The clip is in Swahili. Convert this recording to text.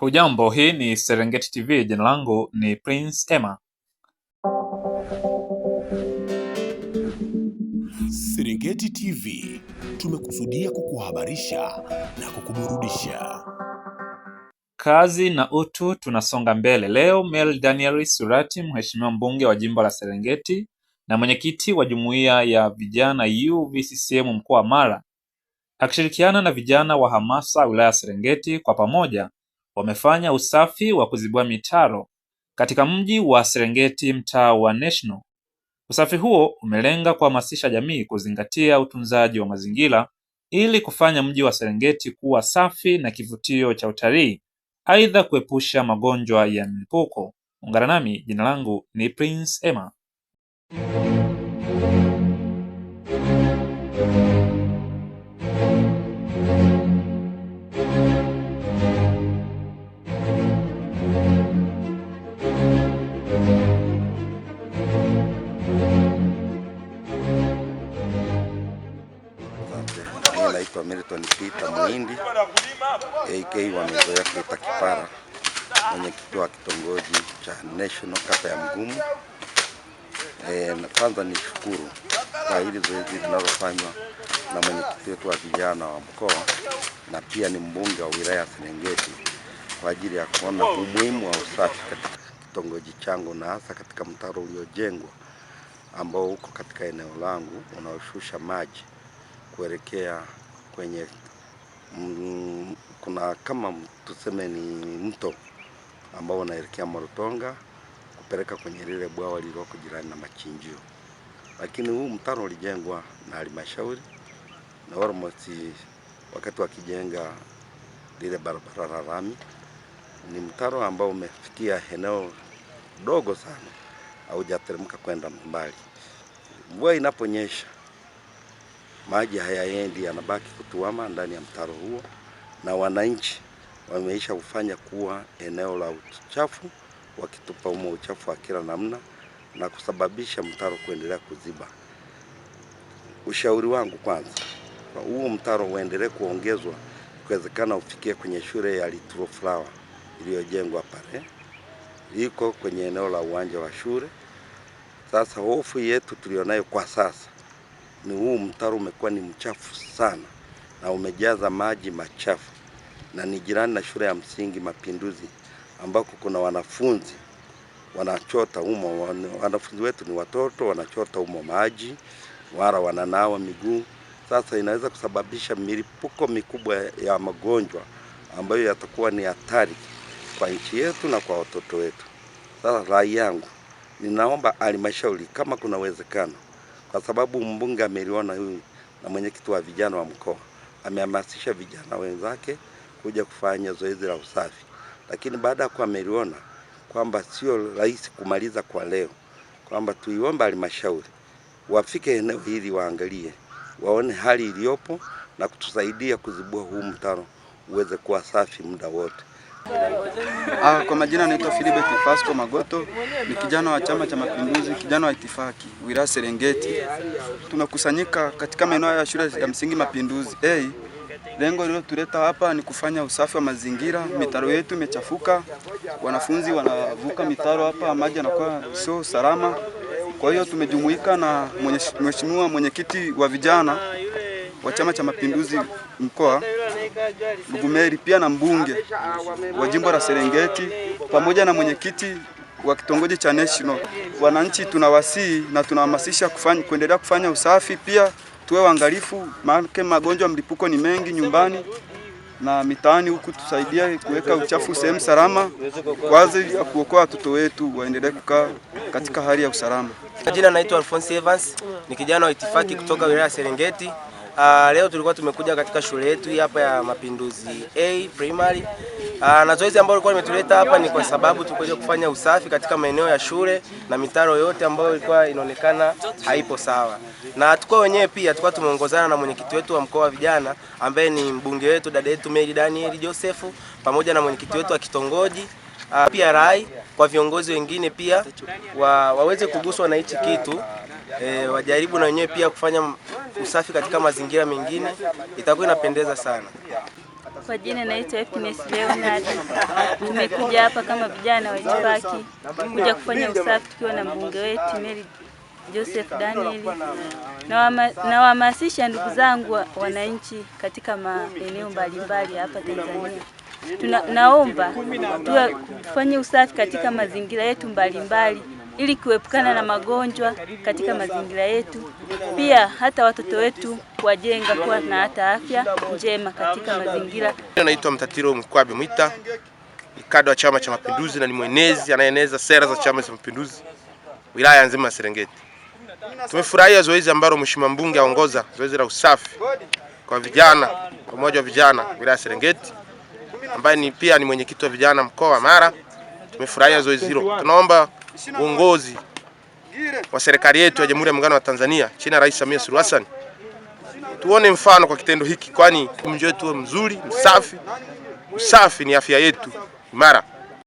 Hujambo, hii ni Serengeti TV. Jina langu ni Prince Emma. Serengeti TV tumekusudia kukuhabarisha na kukuburudisha. Kazi na utu, tunasonga mbele. Leo Mel Daniel Surati, mheshimiwa mbunge wa jimbo la Serengeti na mwenyekiti wa jumuiya ya vijana UVCCM mkoa wa Mara, akishirikiana na vijana wa hamasa wilaya ya Serengeti, kwa pamoja wamefanya usafi wa kuzibua mitaro katika mji wa Serengeti, mtaa wa National. Usafi huo umelenga kuhamasisha jamii kuzingatia utunzaji wa mazingira ili kufanya mji wa Serengeti kuwa safi na kivutio cha utalii, aidha kuepusha magonjwa ya mlipuko. Ungana nami, jina langu ni Prince Emma. Naitwa Milton Peter Muhindi AK wamezoea kuita Kipara, mwenyekiti wa kitongoji cha National kata ya Mgumu. Na kwanza nishukuru kwa hili zoezi linalofanywa na mwenyekiti wetu wa vijana wa mkoa na pia ni mbunge wa wilaya ya Serengeti kwa ajili ya kuona umuhimu wa usafi katika kitongoji changu, na hasa katika mtaro uliojengwa ambao uko katika eneo langu unaoshusha maji kuelekea kwenye kuna kama tuseme ni mto ambao unaelekea Morotonga kupeleka kwenye lile bwawa lililoko jirani na machinjio. Lakini huu mtaro ulijengwa na halmashauri na almost wakati wakijenga lile barabara la lami, ni mtaro ambao umefikia eneo dogo sana, haujateremka kwenda mbali. Mvua inaponyesha maji hayaendi, yanabaki kutuama ndani ya mtaro huo, na wananchi wameisha kufanya kuwa eneo la uchafu, wakitupa humo uchafu wa kila namna na kusababisha mtaro kuendelea kuziba. Ushauri wangu kwanza, huo mtaro uendelee kuongezwa, ikiwezekana ufikie kwenye shule ya Little Flower iliyojengwa pale, iko kwenye eneo la uwanja wa shule. Sasa hofu yetu tulionayo kwa sasa ni huu mtaro umekuwa ni mchafu sana na umejaza maji machafu, na ni jirani na shule ya msingi Mapinduzi ambako kuna wanafunzi wanachota humo. Wanafunzi wetu ni watoto, wanachota humo maji wala wananawa miguu. Sasa inaweza kusababisha milipuko mikubwa ya magonjwa ambayo yatakuwa ni hatari kwa nchi yetu na kwa watoto wetu. Sasa rai yangu, ninaomba halmashauri kama kuna uwezekano, kwa sababu mbunge ameliona huyu na mwenyekiti wa vijana wa mkoa amehamasisha vijana wenzake kuja kufanya zoezi la usafi, lakini baada ya kuwa ameliona kwamba sio rahisi kumaliza kwa leo, kwamba tuiomba halmashauri wafike eneo hili, waangalie, waone hali iliyopo na kutusaidia kuzibua huu mtaro uweze kuwa safi muda wote. Kwa majina naitwa Philibert Pasco Magoto, ni kijana wa Chama cha Mapinduzi, kijana wa itifaki wilaya Serengeti. Tunakusanyika katika maeneo ya shule ya msingi Mapinduzi. Lengo lililotuleta hapa ni kufanya usafi wa mazingira. Mitaro yetu imechafuka, wanafunzi wanavuka mitaro hapa, maji yanakuwa sio salama. Kwa hiyo tumejumuika na mheshimiwa mwenyekiti wa vijana wa Chama cha Mapinduzi mkoa Mgumeri, pia na mbunge wa jimbo la Serengeti pamoja na mwenyekiti wa kitongoji cha National. Wananchi tunawasihi na tunahamasisha kuendelea kufanya usafi, pia tuwe waangalifu, maana magonjwa mlipuko ni mengi nyumbani na mitaani huku. Tusaidie kuweka uchafu sehemu salama kwa ajili ya kuokoa watoto wetu waendelee kukaa katika hali ya usalama. Jina naitwa Alphonse Evans, ni kijana wa itifaki kutoka wilaya Serengeti. Leo tulikuwa tumekuja katika shule yetu hapa ya Mapinduzi A Primary. Na zoezi ambalo lilikuwa limetuleta hapa ni kwa sababu tulikuja kufanya usafi katika maeneo ya shule na mitaro yote ambayo ilikuwa inaonekana haipo sawa. Na tukao wenyewe pia tulikuwa tumeongozana na mwenyekiti wetu wa mkoa wa vijana ambaye ni mbunge wetu dada yetu Mel Daniel Joseph, pamoja na mwenyekiti wetu wa kitongoji. Pia rai kwa viongozi wengine pia waweze kuguswa na hichi kitu, wajaribu na wenyewe pia kufanya usafi katika mazingira mengine, itakuwa inapendeza sana. Kwa jina naitwa Happiness Leonard. Tumekuja hapa kama vijana wa itifaki kuja kufanya usafi tukiwa na mbunge wetu Mary Joseph Daniel. Na wahamasisha ndugu zangu wananchi katika maeneo mbalimbali hapa Tanzania. Naomba tufanye usafi katika mazingira yetu mbalimbali ili kuepukana na magonjwa katika mazingira yetu. Pia hata watoto wetu wajenga kuwa na hata afya njema katika mazingira. Naitwa Mtatiro Mkwabe Mwita, ni kada wa Chama cha Mapinduzi na ni mwenezi anayeneza sera za Chama cha Mapinduzi wilaya nzima ya Serengeti. Tumefurahia zoezi ambalo Mheshimiwa mbunge aongoza, zoezi la usafi kwa vijana, umoja wa vijana wilaya ya Serengeti, ambaye pia ni mwenyekiti wa vijana mkoa wa Mara. Tumefurahia zoezi hilo. Tunaomba uongozi wa serikali yetu ya Jamhuri ya Muungano wa Tanzania chini ya Rais Samia Suluhu Hassan tuone mfano kwa kitendo hiki, kwani mji wetu mzuri, msafi. Usafi ni afya yetu. Mara